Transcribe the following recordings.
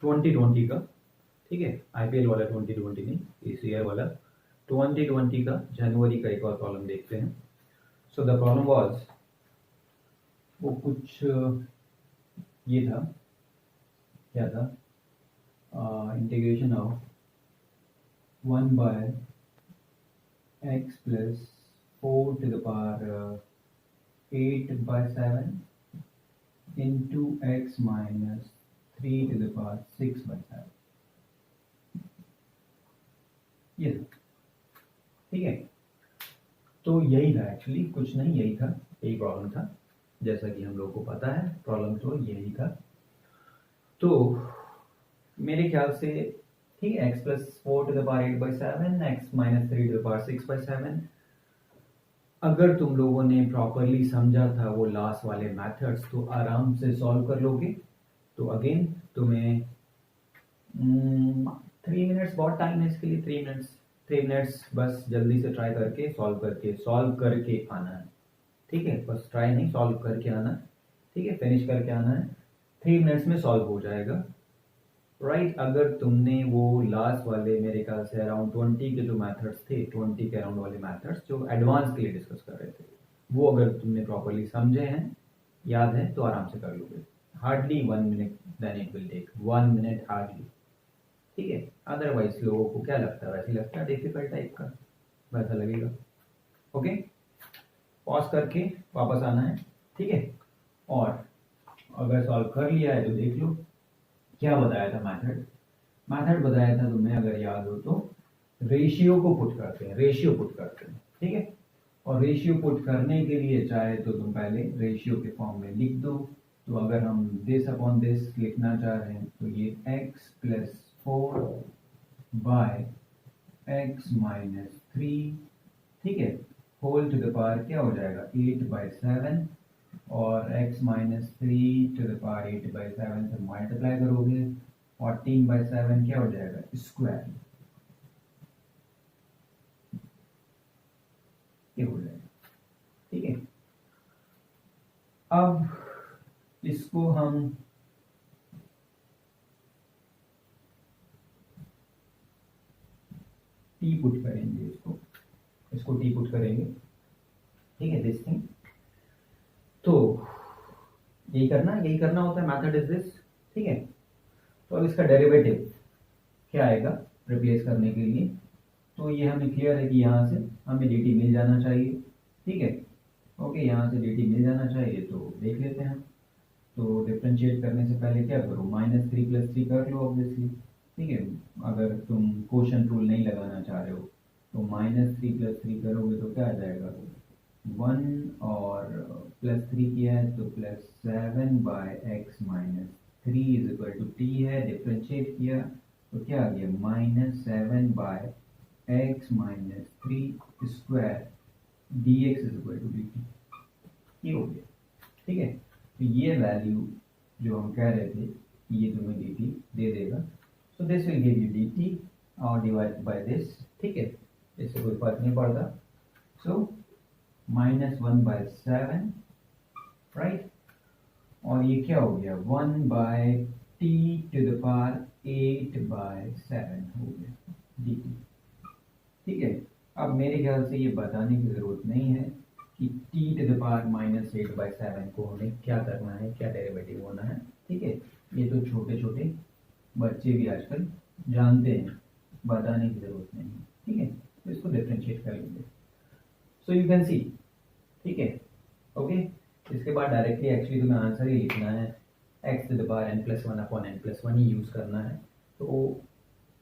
2020 का, ठीक है, आईपीएल वाला 2020 नहीं, इस ईयर वाला 2020 का जनवरी का एक और प्रॉब्लम देखते हैं। सो द प्रॉब्लम वाज, वो कुछ ये था, क्या था, integration of 1 by x plus 4 to the power 8/7 into x minus 3 to the power 6/7, ये था, ठीक है। तो यही था एक्चुअली, कुछ नहीं, यही था, यही प्रॉब्लम था, जैसा कि हम लोग को पता है प्रॉब्लम तो यही था। तो मेरे ख्याल से, ठीक है, x plus 4 to the power 8/7, x minus 3 to the power 6/7, अगर तुम लोगों ने प्रॉपरली समझा था वो लास्ट वाले मेथड्स तो आराम से सॉल्व कर लोगे। तो अगेन तुम्हें 3 मिनट्स बहुत टाइम है इसके लिए, 3 मिनट्स बस जल्दी से ट्राई करके सॉल्व करके आना है, ठीक है। बस ट्राई नहीं, सॉल्व करके आना है, ठीक है, फिनिश करके आना है। 3 मिनट्स में सॉल्व हो जाएगा, राइट। अगर तुमने वो लास्ट वाले, मेरे ख्याल से अराउंड 20 के जो मेथड्स थे, 20 के अराउंड वाले मेथड्स जो एडवांस के लिए डिस्कस कर रहे थे, वो अगर तुमने प्रॉपरली समझे हैं, याद है, तो आराम से कर लोगे। Hardly 1 minute, then it will take 1 minute hardly, ठीक है। अदरवाइज लोगों को क्या लगता है, वैसे लगता है डिफिकल्ट टाइप का, वैसा लगेगा। ओके, पॉज करके वापस आना है, ठीक है। और अगर सॉल्व कर लिया है तो देख लो क्या बताया था मैथड बताया था तुम्हें, अगर याद हो तो रेशियो को पुट करते हैं, ठीक है। और रेशियो पुट करने के लिए चाहे तो तुम पहले रेशियो के फॉर्म में लिख दो। तो अगर हम दिस अपॉन दिस लिखना चाह रहे हैं तो ये x plus 4 by x minus 3, ठीक है, होल टू द पावर क्या हो जाएगा 8/7, और x minus 3 to the power 8/7 से मल्टीप्लाई करोगे, 14/7 क्या हो जाएगा स्क्वायर, ये हो जाएगा, ठीक है। अब इसको हम टी पुट करेंगे, इसको टी पुट करेंगे, ठीक है, दिस थिंग। तो यही करना होता है, मेथड इज दिस, ठीक है। तो अब इसका डेरिवेटिव क्या आएगा रिप्लेस करने के लिए, तो ये हमें क्लियर है कि यहाँ से हमें dt मिल जाना चाहिए, ठीक है। ओके, यहाँ से dt मिल जाना चाहिए, तो देख लेते हैं। तो डिफरेंशिएट करने से पहले क्या करो, -3 + 3 कर लो ऑब्वियसली, ठीक है। अगर तुम क्वोशंट रूल नहीं लगाना चाह रहे हो तो -3 + 3 करोगे तो क्या आ जाएगा 1, और +3 किया है तो +7/x माइनस 3 = t है। डिफरेंशिएट किया तो क्या आ गया -7/x minus 3 square dx = dt, ये हो गया, ठीक है। तो ये वैल्यू जो हम कह रहे थे ये तुम्हें dt दे देगा, so this will give you dt और डिवाइड बाय दिस, ठीक है, इससे कोई फर्क नहीं पड़ता। सो -1/7, राइट, और ये क्या हो गया 1/t टू द पावर 8/7 हो गया dt, ठीक है। अब मेरे ख्याल से ये बताने की जरूरत नहीं है कि t टू द पावर -8/7 को हमें क्या करना है, क्या डेरिवेटिव होना है, ठीक है। ये तो छोटे छोटे बच्चे भी आजकल जानते हैं, बताने की जरूरत नहीं है, ठीक है। तो इसको डिफरेंशिएट कर लेंगे, सो यू कैन सी, ठीक है। ओके, इसके बाद डायरेक्टली एक्चुअली तुम्हें आंसर ही लिखना है, x to the power n+1/n+1 ही यूज़ करना है। तो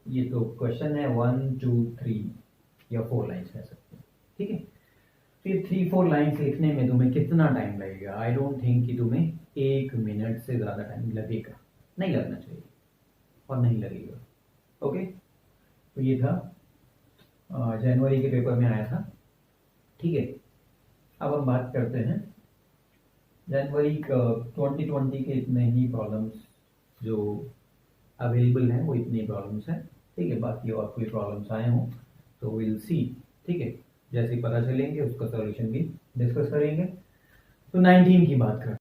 ये तो क्वेश्चन है 1 2 3 या 4 लाइन्स कह सकते हैं, ठीक है। फिर 3-4 लाइन्स लिखने में तुम्हें कितना टाइम लगेगा, आई डोंट थिंक कि तुम्हें 1 मिनट से ज़्यादा टाइम लगेगा, नहीं लगना चाहिए और नहीं लगेगा। ओके, तो ये था जनवरी के पेपर में आया था, ठीक है। अब हम बात करते हैं जनवरी 2020 के इतने ही प्रॉब्लम्स जो अवेलेबल हैं, वो इतनी प्रॉब्लम्स हैं, ठीक है। बाकी और कोई प्रॉब्लम्स आए हों तो विल सी, ठीक है, जैसे ही पता चलेंगे उसका सॉल्यूशन भी डिस्कस करेंगे। तो 19 की बात करते हैं।